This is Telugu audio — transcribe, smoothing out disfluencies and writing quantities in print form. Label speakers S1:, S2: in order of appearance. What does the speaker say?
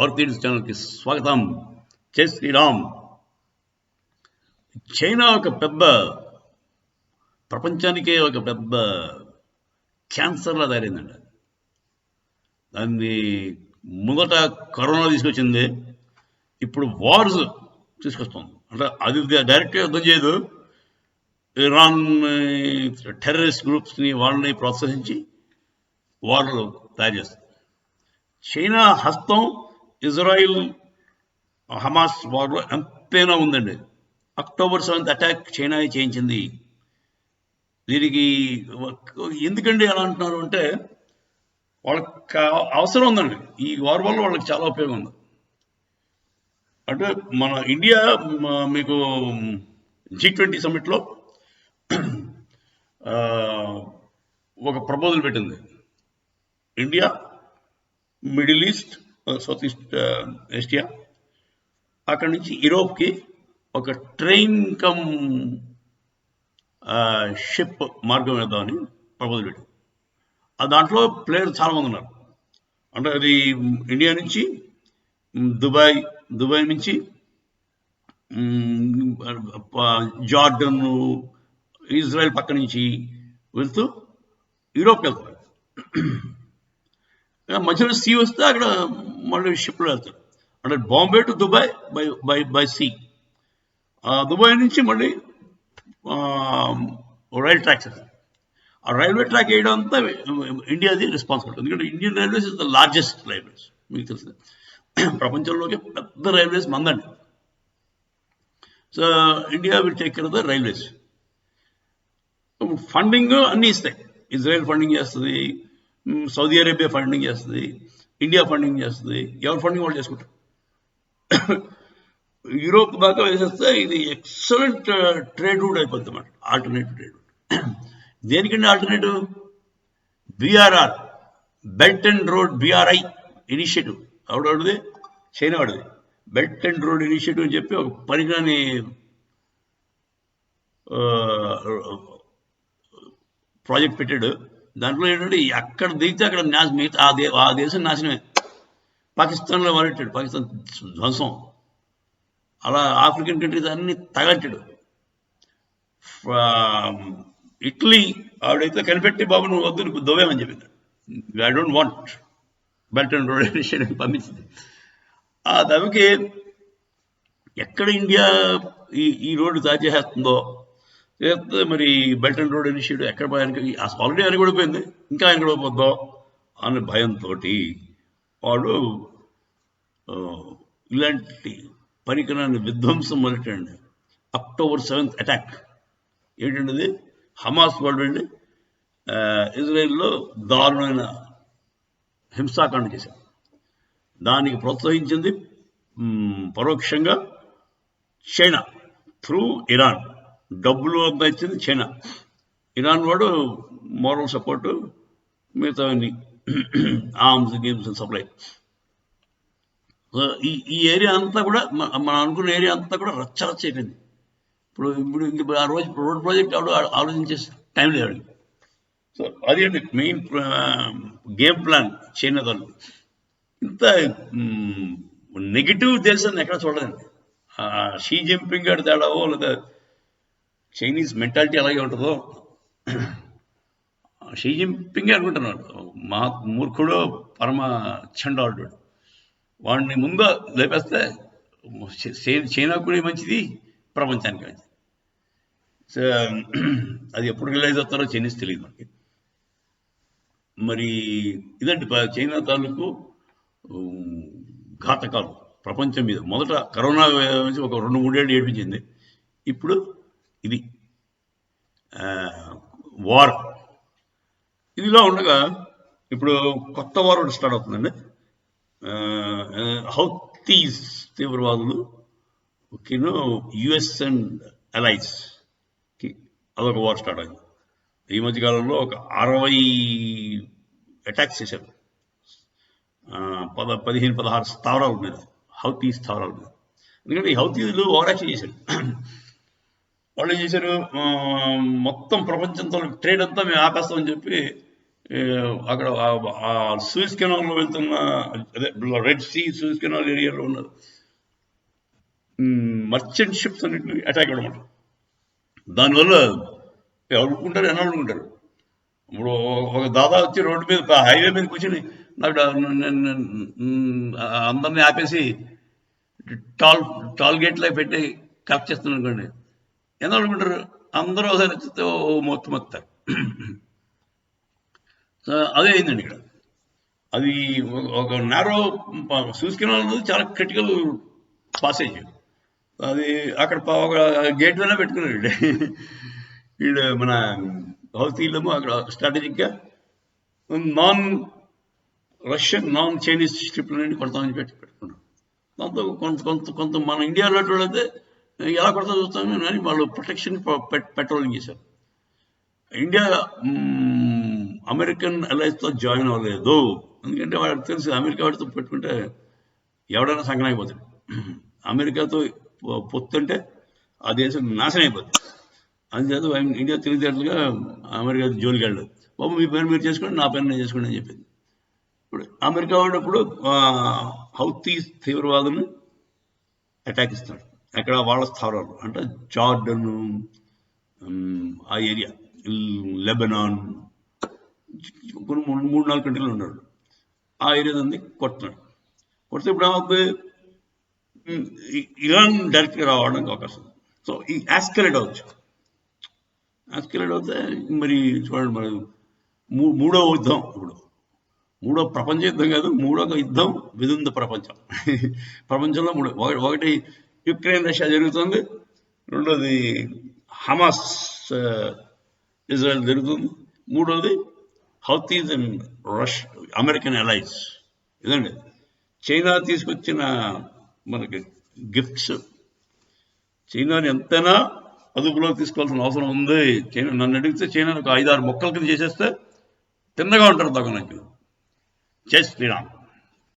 S1: ఆర్కిడ్స్ ఛానల్కి స్వాగతం. జై శ్రీరామ్. చైనా ఒక పెద్ద ప్రపంచానికే ఒక పెద్ద క్యాన్సర్లా తయారైందండి. దాన్ని మొదట కరోనా తీసుకొచ్చింది, ఇప్పుడు వార్స్ తీసుకొస్తుంది. అంటే అది డైరెక్ట్గా యుద్ధం చేయదు, ఇరాన్ టెర్రరిస్ట్ గ్రూప్స్ని వాళ్ళని ప్రోత్సహించి వార్లు తయారు చేస్తుంది. చైనా హస్తం ఇజ్రాయిల్ హమాస్ వార్లో ఎంతైనా ఉందండి. అక్టోబర్ 7th అటాక్ చైనా చేయించింది. దీనికి ఎందుకండి ఎలా అంటున్నారు అంటే, వాళ్ళకి అవసరం ఉందండి. ఈ వార్ వల్ల వాళ్ళకి చాలా ఉపయోగం ఉంది. అంటే మన ఇండియా మీకు G20 సమ్మిట్లో ఒక ప్రపోజల్ పెట్టింది. India, middle east, south east Asia, అక్కడి నుంచి యూరోప్కి ఒక ట్రైన్ కమ్ షిప్ మార్గం వేద్దామని ప్రపోజల్ పెట్టింది. దాంట్లో ప్లేయర్స్ చాలామంది ఉన్నారు. అంటే అది ఇండియా నుంచి దుబాయ్ నుంచి జార్డన్, ఇజ్రాయెల్ పక్క నుంచి వెళ్తూ యూరోప్కి వెళ్తారు. మధ్యలో సీ వస్తే అక్కడ మళ్ళీ షిప్లో వెళ్తారు. అంటే Bombay to Dubai by sea. Dubai నుంచి మళ్ళీ రైల్ ట్రాక్స్. ఆ రైల్వే ట్రాక్ వేయడం అంతా ఇండియాది రెస్పాన్సిబిలిటీ. ఎందుకంటే Indian railways is the largest railways. మీకు తెలుసు, ప్రపంచంలోకి పెద్ద రైల్వేస్ మందండి. So India will take care of the railways. Funding అన్నీ ఇస్తాయి. ఇజ్రాయెల్ ఫండింగ్ చేస్తుంది, సౌదీ అరేబియా ఫండింగ్ చేస్తుంది, ఇండియా ఫండింగ్ చేస్తుంది. ఎవరు ఫండింగ్ వాళ్ళు చేసుకుంటారు. యూరోప్ దాకా వేసేస్తే ఇది ఎక్సలెంట్ ట్రేడ్ రూట్ అయిపోతుంది అన్నమాట. Alternative trade route. దేనికండి alternative? BRR, belt and road, BRI initiative. ఎవడది? చైనా వాడిది. బెల్ట్ అండ్ రోడ్ ఇనిషియేటివ్ అని చెప్పి ఒక పనికిరాని ప్రాజెక్ట్ పెట్టాడు. దాంట్లో ఏంటంటే అక్కడ దిగితే అక్కడ మిగతా ఆ దేశం నాశనమే. పాకిస్తాన్లో మొదలెట్టాడు, పాకిస్తాన్ ధ్వంసం. అలా ఆఫ్రికన్ కంట్రీస్ అన్ని తగలెట్టాడు. ఇటలీ ఆవిడైతే కనిపెట్టి, బాబు నువ్వు వద్దు, నువ్వు దోవేమని చెప్పింది. I don't want belt and road initiative పంపించింది. ఆ దెబ్బకి ఎక్కడ ఇండియా ఈ రోడ్డు తయారు చేసేస్తుందో చేస్తే మరి బెల్ట్ అండ్ రోడ్ ఇనిషియేటివ్ ఎక్కడ ఆయనకి ఆల్రెడీ ఆయన కూడా పోయింది, ఇంకా ఆయన కూడా పోద్దాం అనే భయంతో వాడు ఇలాంటి పరికరాన్ని విధ్వంసం మొదలెట్టండి. అక్టోబర్ 7th అటాక్ ఏంటండి? అది హమాస్ వాళ్ళు అండి ఇజ్రాయెల్లో దారుణమైన హింసాకాండ చేశారు. దానికి ప్రోత్సహించింది పరోక్షంగా చైనా త్రూ ఇరాన్. డబ్బులు అంతా ఇచ్చింది చైనా. ఇరాన్ వాడు మోరల్ సపోర్టు, మిగతావన్నీ ఆర్మ్స్ గేమ్స్ సప్లై. ఈ ఏరియా అంతా కూడా మనం అనుకున్న ఏరియా అంతా కూడా రచ్చరచ్చ అయిపోయింది. ఇప్పుడు ఆ రోజు రోడ్ ప్రాజెక్ట్ ఆవిడ ఆలోచించే టైం లేదు. సో అది అంటే మెయిన్ గేమ్ ప్లాన్ చైనా వాళ్ళు. ఇంత నెగిటివ్ దేశాన్ని ఎక్కడ చూడదండి. షీ జిన్పింగ్ గారి తేడావో లేదా చైనీస్ మెంటాలిటీ అలాగే ఉంటుందో. షీ జిన్పింగే అనుకుంటున్నాడు మా మూర్ఖుడు, పరమ చండాలుడు. వాడిని ముందు లేపేస్తే చైనా కూడా మంచిది, ప్రపంచానికి మంచిది. సో అది ఎప్పుడు రిలైజ్ అవుతారో చైనీస్ తెలియదు మనకి. మరి ఇదండి చైనా తాలూకు ఘాతకాలు ప్రపంచం మీద. మొదట కరోనా నుంచి ఒక 2-3 ఏళ్ళు ఏడిపించింది. ఇప్పుడు ఇది వార్. ఇదిలా ఉండగా ఇప్పుడు కొత్త వార్ ఒకటి స్టార్ట్ అవుతుందండి. హౌతీస్ తీవ్రవాదులు US అండ్ అలైస్కి అదొక వార్ స్టార్ట్ అయింది. ఈ మధ్యకాలంలో ఒక 60 అటాక్స్ చేశారు 15-16 స్థావరాల మీద, హౌతీ స్థావరాల మీద. ఎందుకంటే ఈ హౌతీలు ఓవరాక్షన్ చేశారు. వాళ్ళు ఏం చేశారు, మొత్తం ప్రపంచంతో ట్రేడ్ అంతా మేము ఆపేస్తామని చెప్పి అక్కడ ఆ సూయిజ్ కెనాల్లో వెళ్తున్న, అదే రెడ్ సీ సూయిజ్ కెనాల్ ఏరియాలో ఉన్న మర్చెంట్ షిప్స్ అన్నింటినీ అటాక్ అవ్వడం. దానివల్ల ఎవరు అనుకుంటారు, ఎలా అనుకుంటారు. ఇప్పుడు ఒక దాదా వచ్చి రోడ్డు మీద హైవే మీద కూర్చొని నాకు అందరినీ ఆపేసి టాల్ గేట్లో పెట్టి కరెక్ట్ చేస్తున్నాను అనుకోండి, ఎలా అనుకుంటారు. అందరూ ఒకసారి వచ్చితే మొత్తం. సో అదే అయిందండి ఇక్కడ. అది ఒక నారో సూయిజ్ కెనాల్ అనేది చాలా క్రిటికల్ పాసేజ్. అది అక్కడ ఒక గేట్ వేలో పెట్టుకున్నాడు వీళ్ళు మన హౌతీలేమో అక్కడ స్ట్రాటజిక్గా నాన్ రష్యన్ నాన్ చైనీస్ షిప్లని కొడతామని పెట్టుకున్నాం. దాంతో కొంత మన ఇండియాలో అయితే ఎలా కొడతా చూస్తాం కానీ వాళ్ళు ప్రొటెక్షన్ పెట్రోలింగ్ చేశారు. ఇండియా అమెరికన్ అలయన్స్తో జాయిన్ అవ్వలేదు, ఎందుకంటే వాళ్ళకి తెలుసు అమెరికా వాడితో పెట్టుకుంటే ఎవడైనా సంగనైపోతాడు. అమెరికాతో పొత్తుంటే ఆ దేశం నాశనం అయిపోతుంది. అందుచేత ఇండియా తెలివితేటలుగా అమెరికా జోలికి వెళ్ళదు. బాబు మీ పని మీరు చేసుకోండి, నా పని నేను చేసుకోండి అని చెప్పింది. ఇప్పుడు అమెరికా ఉన్నప్పుడు హౌతీ తీవ్రవాదులను అటాక్ ఇస్తున్నాడు. అక్కడ వాళ్ళ స్థావరాలు అంటే జార్డన్, ఆ ఏరియా, లెబనాన్, కొన్ని 3-4 కంట్రీలు ఉన్నాడు. ఆ ఏరియా ఉంది కొడుతున్నాడు. కొడితే ఇప్పుడు ఏమవుతుంది, ఇరాన్ డైరెక్ట్గా రావడానికి అవకాశం. సో ఈ యాస్కలేట్ అవచ్చు. యాస్కలేట్ అవుతే మరి చూడండి, మరి మూడో యుద్ధం, ఇప్పుడు మూడో ప్రపంచ యుద్ధం కాదు, మూడో యుద్ధం విదిన్ ద ప్రపంచంలో ఒకటి యుక్రెయిన్ రష్యా జరుగుతుంది, రెండోది హమాస్ ఇజ్రాయెల్ జరుగుతుంది, మూడోది హౌతీస్ అండ్ అమెరికన్ అలైస్. ఇదండి చైనా తీసుకొచ్చిన మనకి గిఫ్ట్స్. చైనాని ఎంతైనా అదుపులోకి తీసుకోవాల్సిన అవసరం ఉంది. చైనా నన్ను అడిగితే చైనా ఒక 5-6 మొక్కల కింద చేసేస్తే తిన్నగా ఉంటారు తగ్గ. జై శ్రీరామ్.